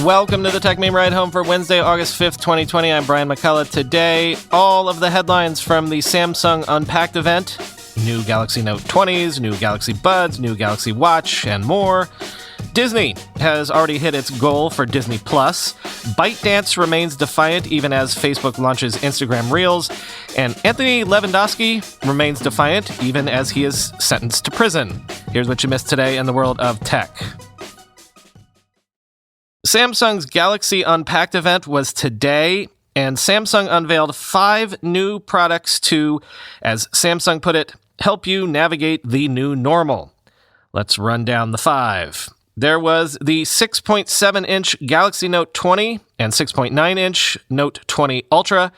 Welcome to the Tech Meme Ride Home for Wednesday, August 5th, 2020. I'm Brian McCullough. Today, all of the headlines from the Samsung Unpacked event. New Galaxy Note 20s, new Galaxy Buds, new Galaxy Watch, and more. Disney has already hit its goal for Disney+. ByteDance remains defiant even as Facebook launches Instagram Reels. And Anthony Levandowski remains defiant even as he is sentenced to prison. Here's what you missed today in the world of tech. Samsung's Galaxy Unpacked event was today, and Samsung unveiled 5 new products to, as Samsung put it, help you navigate the new normal. Let's run down the 5. There was the 6.7-inch Galaxy Note 20 and 6.9-inch Note 20 Ultra,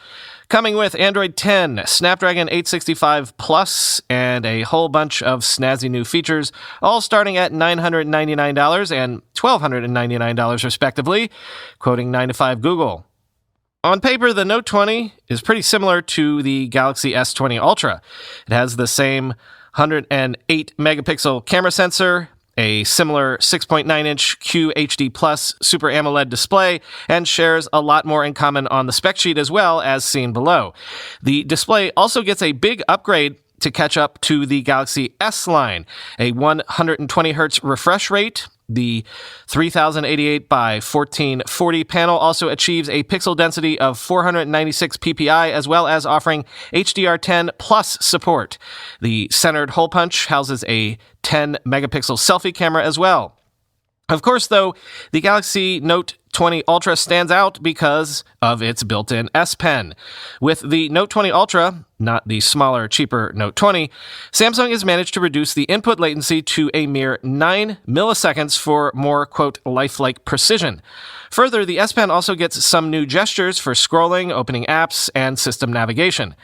coming with Android 10, Snapdragon 865 Plus, and a whole bunch of snazzy new features, all starting at $999 and $1,299 respectively, quoting 9to5 Google. On paper, the Note 20 is pretty similar to the Galaxy S20 Ultra. It has the same 108-megapixel camera sensor, a similar 6.9-inch QHD Plus Super AMOLED display, and shares a lot more in common on the spec sheet as well, as seen below. The display also gets a big upgrade to catch up to the Galaxy S line, a 120Hz refresh rate. The 3088 by 1440 panel also achieves a pixel density of 496 ppi, as well as offering HDR10 Plus support. The centered hole punch houses a 10-megapixel selfie camera as well. Of course, though, the Galaxy Note 20 Ultra stands out because of its built-in S Pen. With the Note 20 Ultra, not the smaller, cheaper Note 20, Samsung has managed to reduce the input latency to a mere 9 milliseconds for more, quote, lifelike precision. Further, the S Pen also gets some new gestures for scrolling, opening apps, and system navigation.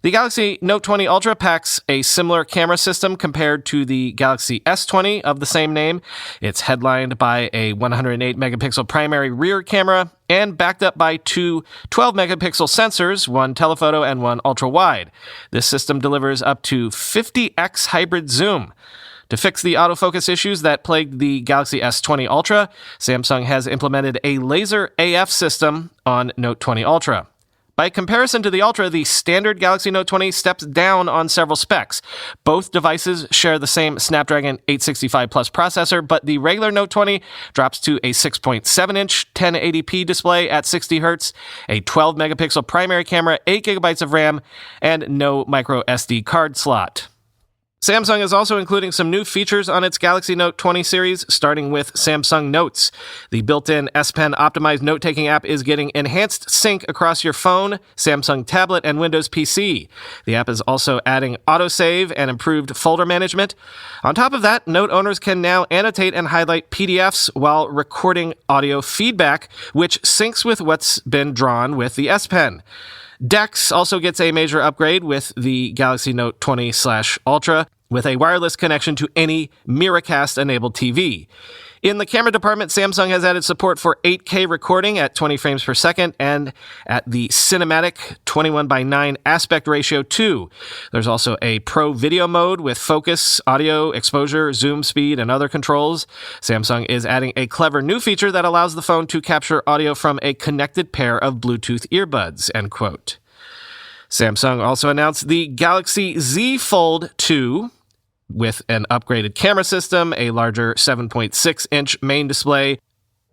The Galaxy Note 20 Ultra packs a similar camera system compared to the Galaxy S20 of the same name. It's headlined by a 108-megapixel primary rear camera and backed up by 2 12-megapixel sensors, one telephoto and one ultra-wide. This system delivers up to 50x hybrid zoom. To fix the autofocus issues that plagued the Galaxy S20 Ultra, Samsung has implemented a laser AF system on Note 20 Ultra. By comparison to the Ultra, the standard Galaxy Note 20 steps down on several specs. Both devices share the same Snapdragon 865 Plus processor, but the regular Note 20 drops to a 6.7-inch 1080p display at 60 Hz, a 12-megapixel primary camera, 8 GB of RAM, and no micro SD card slot. Samsung is also including some new features on its Galaxy Note 20 series, starting with Samsung Notes. The built-in S Pen optimized note-taking app is getting enhanced sync across your phone, Samsung tablet, and Windows PC. The app is also adding autosave and improved folder management. On top of that, Note owners can now annotate and highlight PDFs while recording audio feedback, which syncs with what's been drawn with the S Pen. DeX also gets a major upgrade with the Galaxy Note 20/Ultra with a wireless connection to any Miracast-enabled TV. In the camera department, Samsung has added support for 8K recording at 20 frames per second and at the cinematic 21:9 aspect ratio too. There's also a pro video mode with focus, audio, exposure, zoom speed, and other controls. Samsung is adding a clever new feature that allows the phone to capture audio from a connected pair of Bluetooth earbuds, end quote. Samsung also announced the Galaxy Z Fold 2, with an upgraded camera system, a larger 7.6-inch main display,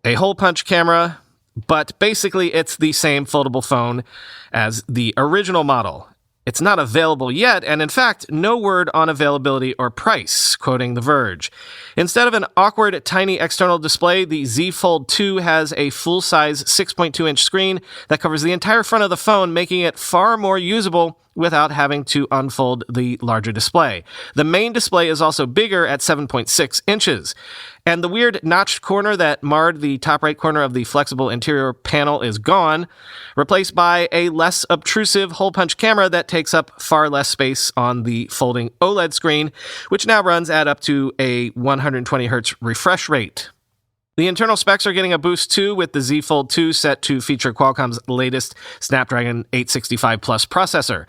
a hole punch camera, but basically it's the same foldable phone as the original model. It's not available yet, and in fact, no word on availability or price, quoting The Verge. Instead of an awkward, tiny external display, the Z Fold 2 has a full-size 6.2-inch screen that covers the entire front of the phone, making it far more usable without having to unfold the larger display. The main display is also bigger at 7.6 inches. And the weird notched corner that marred the top right corner of the flexible interior panel is gone, replaced by a less obtrusive hole punch camera that takes up far less space on the folding OLED screen, which now runs at up to a 120Hz refresh rate. The internal specs are getting a boost too, with the Z Fold 2 set to feature Qualcomm's latest Snapdragon 865 Plus processor.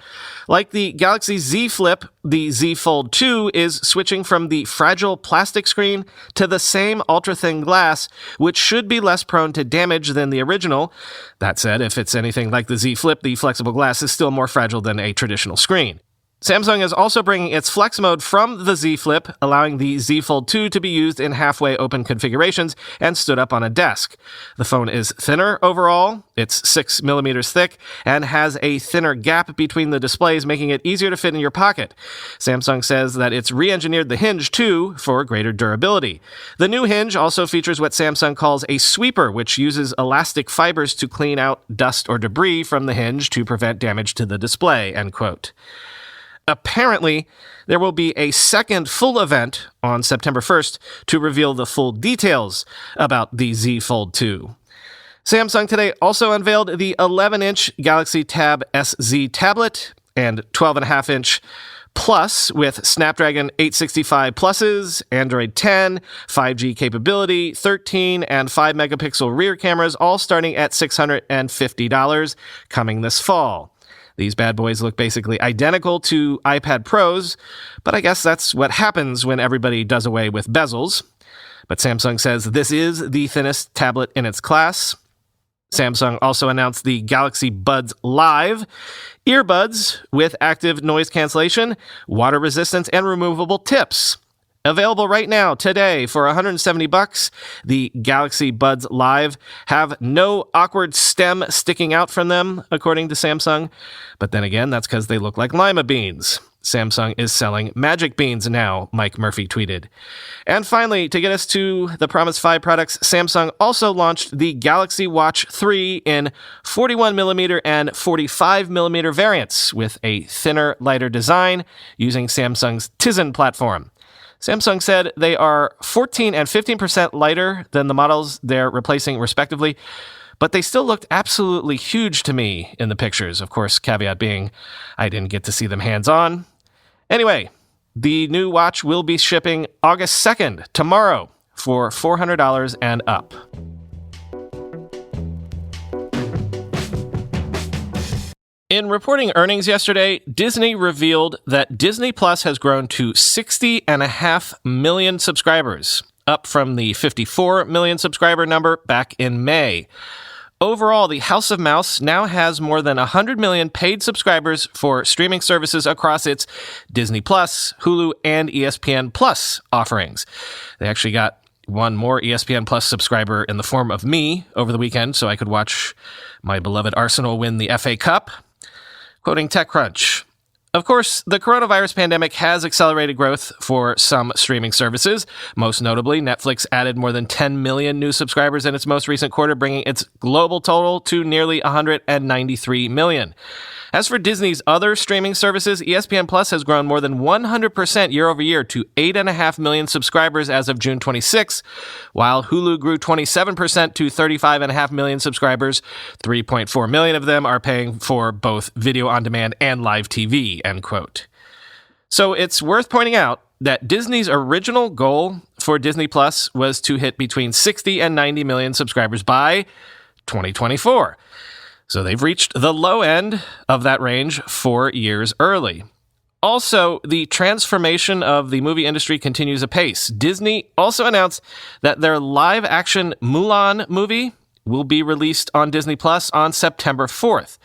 Like the Galaxy Z Flip, the Z Fold 2 is switching from the fragile plastic screen to the same ultra-thin glass, which should be less prone to damage than the original. That said, if it's anything like the Z Flip, the flexible glass is still more fragile than a traditional screen. Samsung is also bringing its Flex mode from the Z Flip, allowing the Z Fold 2 to be used in halfway open configurations and stood up on a desk. The phone is thinner overall, it's 6mm thick, and has a thinner gap between the displays, making it easier to fit in your pocket. Samsung says that it's re-engineered the hinge too for greater durability. The new hinge also features what Samsung calls a sweeper, which uses elastic fibers to clean out dust or debris from the hinge to prevent damage to the display, end quote. Apparently, there will be a second full event on September 1st to reveal the full details about the Z Fold 2. Samsung today also unveiled the 11-inch Galaxy Tab SZ tablet and 12.5-inch Plus with Snapdragon 865 Pluses, Android 10, 5G capability, 13 and 5-megapixel rear cameras, all starting at $650, coming this fall. These bad boys look basically identical to iPad Pros, but I guess that's what happens when everybody does away with bezels. But Samsung says this is the thinnest tablet in its class. Samsung also announced the Galaxy Buds Live, earbuds with active noise cancellation, water resistance, and removable tips. Available right now, today, for $170, the Galaxy Buds Live have no awkward stem sticking out from them, according to Samsung. But then again, that's because they look like lima beans. Samsung is selling magic beans now, Mike Murphy tweeted. And finally, to get us to the promised 5 products, Samsung also launched the Galaxy Watch 3 in 41mm and 45mm variants with a thinner, lighter design using Samsung's Tizen platform. Samsung said they are 14 and 15% lighter than the models they're replacing, respectively, but they still looked absolutely huge to me in the pictures. Of course, caveat being, I didn't get to see them hands-on. Anyway, the new watch will be shipping August 2nd, tomorrow, for $400 and up. In reporting earnings yesterday, Disney revealed that Disney Plus has grown to 60.5 million subscribers, up from the 54 million subscriber number back in May. Overall, the House of Mouse now has more than 100 million paid subscribers for streaming services across its Disney Plus, Hulu, and ESPN Plus offerings. They actually got one more ESPN Plus subscriber in the form of me over the weekend, so I could watch my beloved Arsenal win the FA Cup. Quoting TechCrunch, of course, the coronavirus pandemic has accelerated growth for some streaming services. Most notably, Netflix added more than 10 million new subscribers in its most recent quarter, bringing its global total to nearly 193 million. As for Disney's other streaming services, ESPN Plus has grown more than 100% year over year to 8.5 million subscribers as of June 26, while Hulu grew 27% to 35.5 million subscribers. 3.4 million of them are paying for both video on demand and live TV, end quote. So it's worth pointing out that Disney's original goal for Disney Plus was to hit between 60 and 90 million subscribers by 2024. So they've reached the low end of that range 4 years early. Also, the transformation of the movie industry continues apace. Disney also announced that their live-action Mulan movie will be released on Disney Plus on September 4th.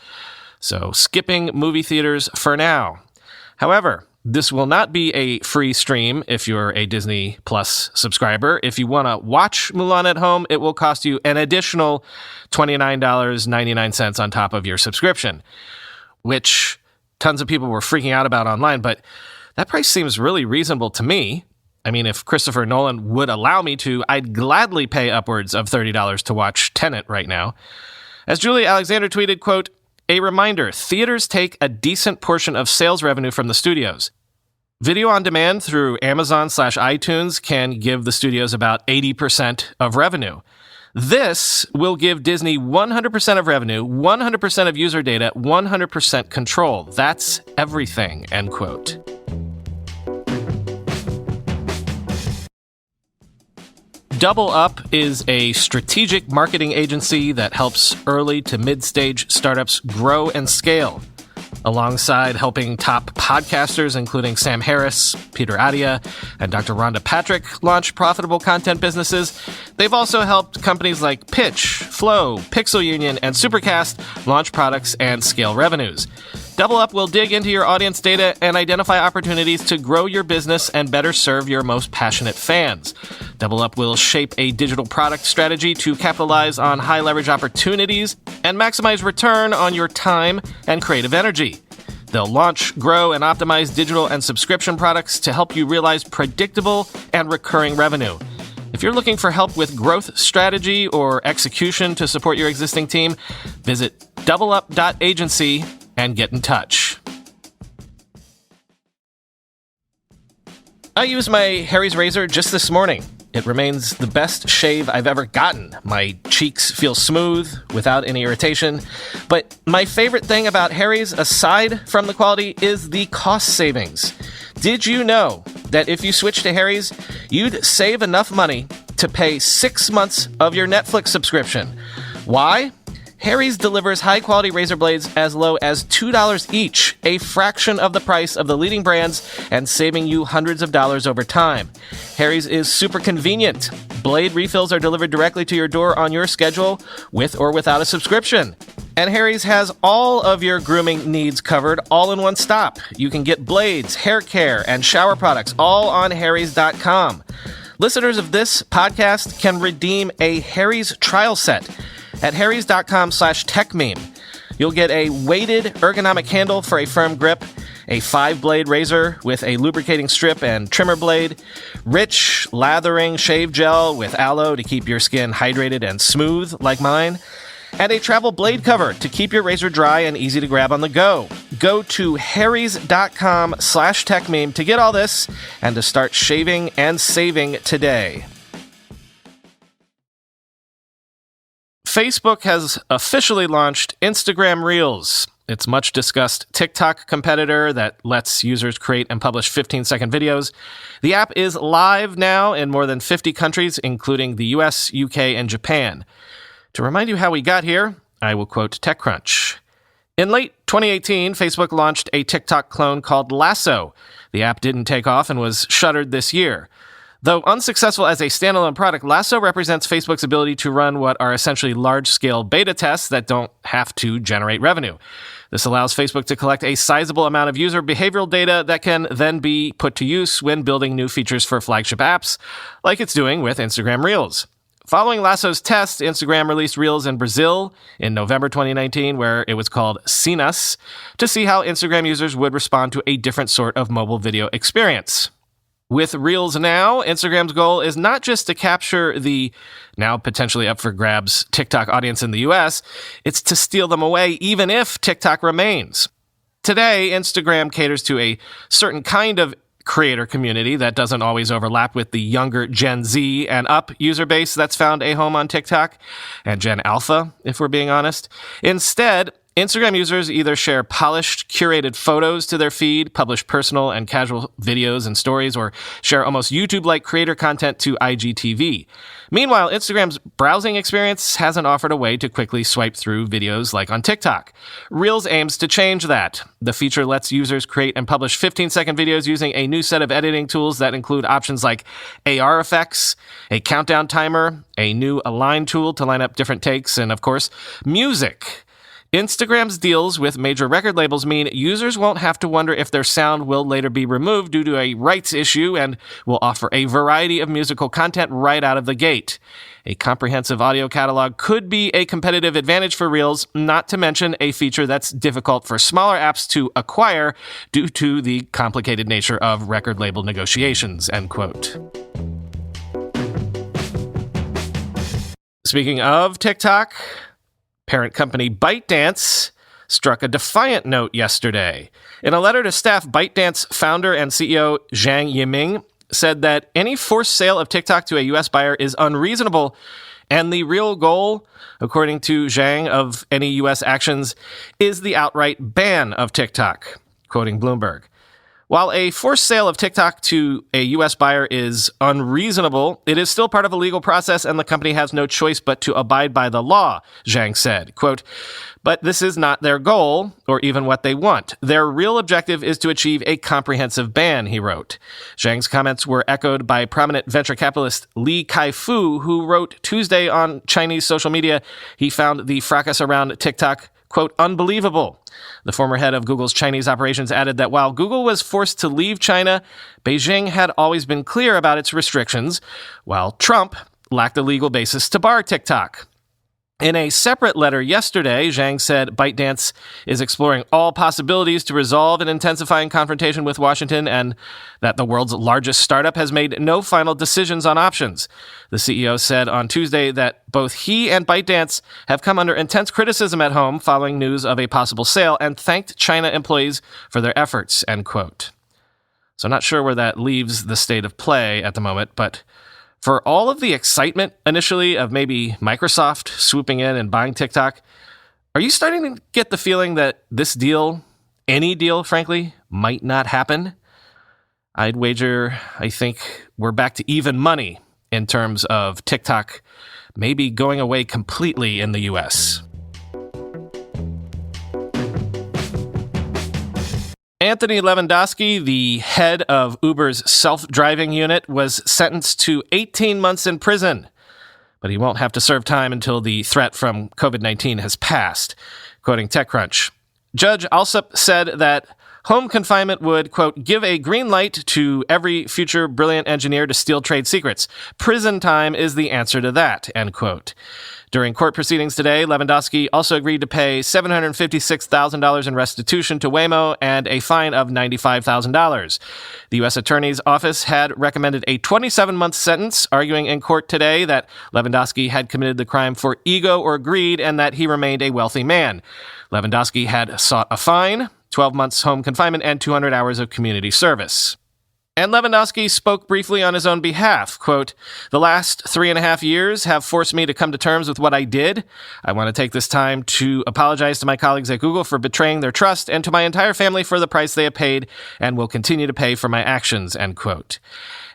So skipping movie theaters for now. However, this will not be a free stream if you're a Disney Plus subscriber. If you want to watch Mulan at home, it will cost you an additional $29.99 on top of your subscription, which tons of people were freaking out about online, but that price seems really reasonable to me. I mean, if Christopher Nolan would allow me to, I'd gladly pay upwards of $30 to watch Tenet right now. As Julie Alexander tweeted, quote, "A reminder, theaters take a decent portion of sales revenue from the studios. Video on demand through Amazon/iTunes can give the studios about 80% of revenue. This will give Disney 100% of revenue, 100% of user data, 100% control. That's everything," end quote. Double Up is a strategic marketing agency that helps early to mid-stage startups grow and scale. Alongside helping top podcasters, including Sam Harris, Peter Attia, and Dr. Rhonda Patrick launch profitable content businesses, they've also helped companies like Pitch, Flow, Pixel Union, and Supercast launch products and scale revenues. Double Up will dig into your audience data and identify opportunities to grow your business and better serve your most passionate fans. Double Up will shape a digital product strategy to capitalize on high-leverage opportunities and maximize return on your time and creative energy. They'll launch, grow, and optimize digital and subscription products to help you realize predictable and recurring revenue. If you're looking for help with growth strategy or execution to support your existing team, visit doubleup.agency and get in touch. I used my Harry's razor just this morning. It remains the best shave I've ever gotten. My cheeks feel smooth without any irritation. But my favorite thing about Harry's, aside from the quality, is the cost savings. Did you know that if you switch to Harry's, you'd save enough money to pay 6 months of your Netflix subscription? Why? Harry's delivers high-quality razor blades as low as $2 each, a fraction of the price of the leading brands, and saving you hundreds of dollars over time. Harry's is super convenient. Blade refills are delivered directly to your door on your schedule, with or without a subscription. And Harry's has all of your grooming needs covered, all in one stop. You can get blades, hair care, and shower products all on harrys.com. Listeners of this podcast can redeem a Harry's trial set at harrys.com/techmeme. You'll get a weighted ergonomic handle for a firm grip, a 5-blade razor with a lubricating strip and trimmer blade, rich lathering shave gel with aloe to keep your skin hydrated and smooth like mine, and a travel blade cover to keep your razor dry and easy to grab on the go. Go to harrys.com/techmeme to get all this and to start shaving and saving today. Facebook has officially launched Instagram Reels, its much-discussed TikTok competitor that lets users create and publish 15-second videos. The app is live now in more than 50 countries, including the US, UK, and Japan. To remind you how we got here, I will quote TechCrunch. In late 2018, Facebook launched a TikTok clone called Lasso. The app didn't take off and was shuttered this year. Though unsuccessful as a standalone product, Lasso represents Facebook's ability to run what are essentially large-scale beta tests that don't have to generate revenue. This allows Facebook to collect a sizable amount of user behavioral data that can then be put to use when building new features for flagship apps, like it's doing with Instagram Reels. Following Lasso's test, Instagram released Reels in Brazil in November 2019, where it was called Sinas, to see how Instagram users would respond to a different sort of mobile video experience. With Reels now, Instagram's goal is not just to capture the now potentially up for grabs TikTok audience in the US, it's to steal them away even if TikTok remains. Today, Instagram caters to a certain kind of creator community that doesn't always overlap with the younger Gen Z and up user base that's found a home on TikTok, and Gen Alpha, if we're being honest. Instead, Instagram users either share polished, curated photos to their feed, publish personal and casual videos and stories, or share almost YouTube-like creator content to IGTV. Meanwhile, Instagram's browsing experience hasn't offered a way to quickly swipe through videos like on TikTok. Reels aims to change that. The feature lets users create and publish 15-second videos using a new set of editing tools that include options like AR effects, a countdown timer, a new align tool to line up different takes, and of course, music. Instagram's deals with major record labels mean users won't have to wonder if their sound will later be removed due to a rights issue and will offer a variety of musical content right out of the gate. A comprehensive audio catalog could be a competitive advantage for Reels, not to mention a feature that's difficult for smaller apps to acquire due to the complicated nature of record label negotiations, end quote. Speaking of TikTok, parent company ByteDance struck a defiant note yesterday. In a letter to staff, ByteDance founder and CEO Zhang Yiming said that any forced sale of TikTok to a U.S. buyer is unreasonable, and the real goal, according to Zhang, of any U.S. actions is the outright ban of TikTok, quoting Bloomberg. While a forced sale of TikTok to a U.S. buyer is unreasonable, it is still part of a legal process and the company has no choice but to abide by the law, Zhang said. Quote, but this is not their goal, or even what they want. Their real objective is to achieve a comprehensive ban, he wrote. Zhang's comments were echoed by prominent venture capitalist Li Kai-fu, who wrote Tuesday on Chinese social media he found the fracas around TikTok, quote, unbelievable. The former head of Google's Chinese operations added that while Google was forced to leave China, Beijing had always been clear about its restrictions, while Trump lacked a legal basis to bar TikTok. In a separate letter yesterday, Zhang said ByteDance is exploring all possibilities to resolve an intensifying confrontation with Washington and that the world's largest startup has made no final decisions on options. The CEO said on Tuesday that both he and ByteDance have come under intense criticism at home following news of a possible sale and thanked China employees for their efforts, end quote. So not sure where that leaves the state of play at the moment, but for all of the excitement initially of maybe Microsoft swooping in and buying TikTok, are you starting to get the feeling that this deal, any deal, frankly, might not happen? I'd wager I think we're back to even money in terms of TikTok maybe going away completely in the US. Anthony Levandowski, the head of Uber's self-driving unit, was sentenced to 18 months in prison, but he won't have to serve time until the threat from COVID-19 has passed. Quoting TechCrunch, Judge Alsup said that home confinement would, quote, give a green light to every future brilliant engineer to steal trade secrets. Prison time is the answer to that, end quote. During court proceedings today, Levandowski also agreed to pay $756,000 in restitution to Waymo and a fine of $95,000. The U.S. Attorney's Office had recommended a 27-month sentence, arguing in court today that Levandowski had committed the crime for ego or greed and that he remained a wealthy man. Levandowski had sought a fine, 12 months home confinement, and 200 hours of community service. And Levandowski spoke briefly on his own behalf, quote, the last 3.5 years have forced me to come to terms with what I did. I want to take this time to apologize to my colleagues at Google for betraying their trust and to my entire family for the price they have paid and will continue to pay for my actions, end quote.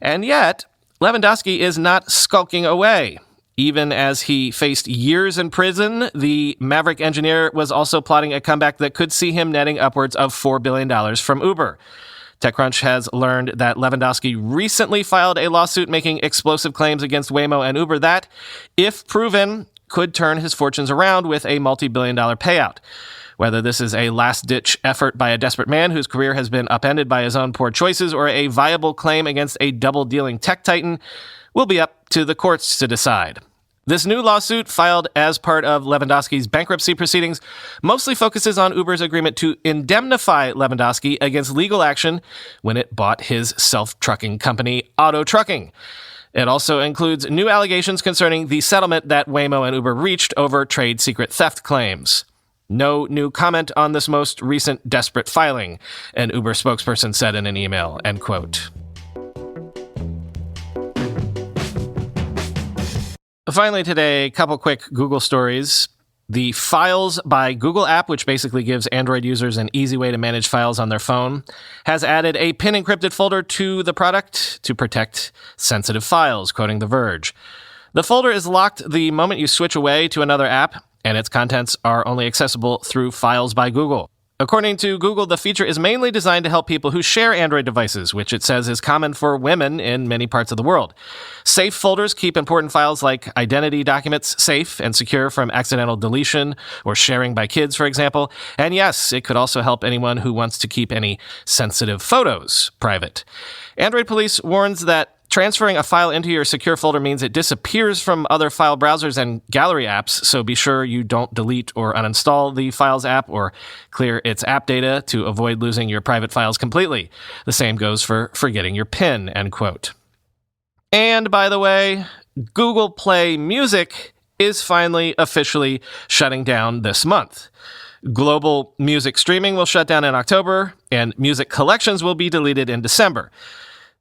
And yet, Levandowski is not skulking away. Even as he faced years in prison, the maverick engineer was also plotting a comeback that could see him netting upwards of $4 billion from Uber. TechCrunch has learned that Levandowski recently filed a lawsuit making explosive claims against Waymo and Uber that, if proven, could turn his fortunes around with a multi-billion-dollar payout. Whether this is a last-ditch effort by a desperate man whose career has been upended by his own poor choices or a viable claim against a double-dealing tech titan will be up to the courts to decide. This new lawsuit, filed as part of Levandowski's bankruptcy proceedings, mostly focuses on Uber's agreement to indemnify Levandowski against legal action when it bought his self-trucking company, Auto Trucking. It also includes new allegations concerning the settlement that Waymo and Uber reached over trade secret theft claims. No new comment on this most recent desperate filing, an Uber spokesperson said in an email, end quote. Finally today, a couple quick Google stories. The Files by Google app, which basically gives Android users an easy way to manage files on their phone, has added a pin-encrypted folder to the product to protect sensitive files, quoting The Verge. The folder is locked the moment you switch away to another app, and its contents are only accessible through Files by Google. According to Google, the feature is mainly designed to help people who share Android devices, which it says is common for women in many parts of the world. Safe folders keep important files like identity documents safe and secure from accidental deletion or sharing by kids, for example. And yes, it could also help anyone who wants to keep any sensitive photos private. Android Police warns that transferring a file into your secure folder means it disappears from other file browsers and gallery apps, so be sure you don't delete or uninstall the Files app or clear its app data to avoid losing your private files completely. The same goes for forgetting your PIN, end quote. And by the way, Google Play Music is finally officially shutting down this month. Global music streaming will shut down in October, and music collections will be deleted in December.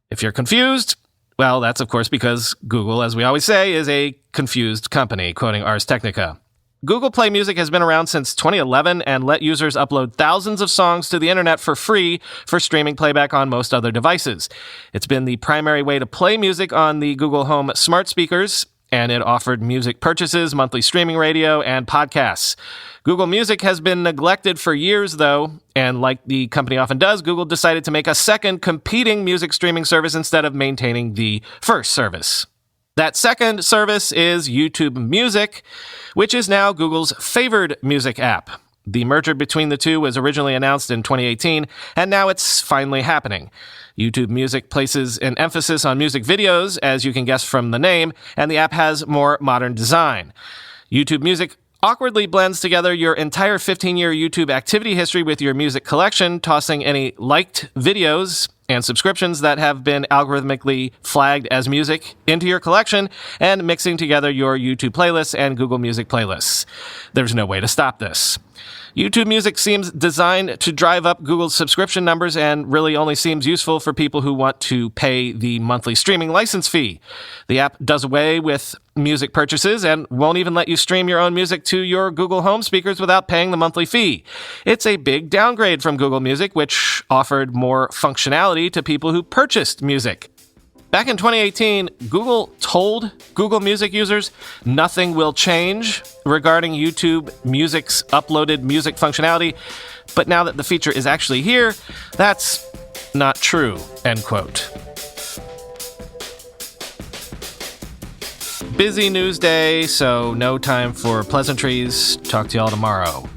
If you're confused, well, that's of course because Google, as we always say, is a confused company, quoting Ars Technica. Google Play Music has been around since 2011 and let users upload thousands of songs to the internet for free for streaming playback on most other devices. It's been the primary way to play music on the Google Home smart speakers, and it offered music purchases, monthly streaming radio, and podcasts. Google Music has been neglected for years, though, and like the company often does, Google decided to make a second competing music streaming service instead of maintaining the first service. That second service is YouTube Music, which is now Google's favored music app. The merger between the two was originally announced in 2018, and now it's finally happening. YouTube Music places an emphasis on music videos, as you can guess from the name, and the app has more modern design. YouTube Music awkwardly blends together your entire 15-year YouTube activity history with your music collection, tossing any liked videos and subscriptions that have been algorithmically flagged as music into your collection, and mixing together your YouTube playlists and Google Music playlists. There's no way to stop this. YouTube Music seems designed to drive up Google's subscription numbers and really only seems useful for people who want to pay the monthly streaming license fee. The app does away with music purchases and won't even let you stream your own music to your Google Home speakers without paying the monthly fee. It's a big downgrade from Google Music, which offered more functionality to people who purchased music. Back in 2018, Google told Google Music users nothing will change regarding YouTube Music's uploaded music functionality, but now that the feature is actually here, that's not true, end quote. Busy news day, so no time for pleasantries. Talk to y'all tomorrow.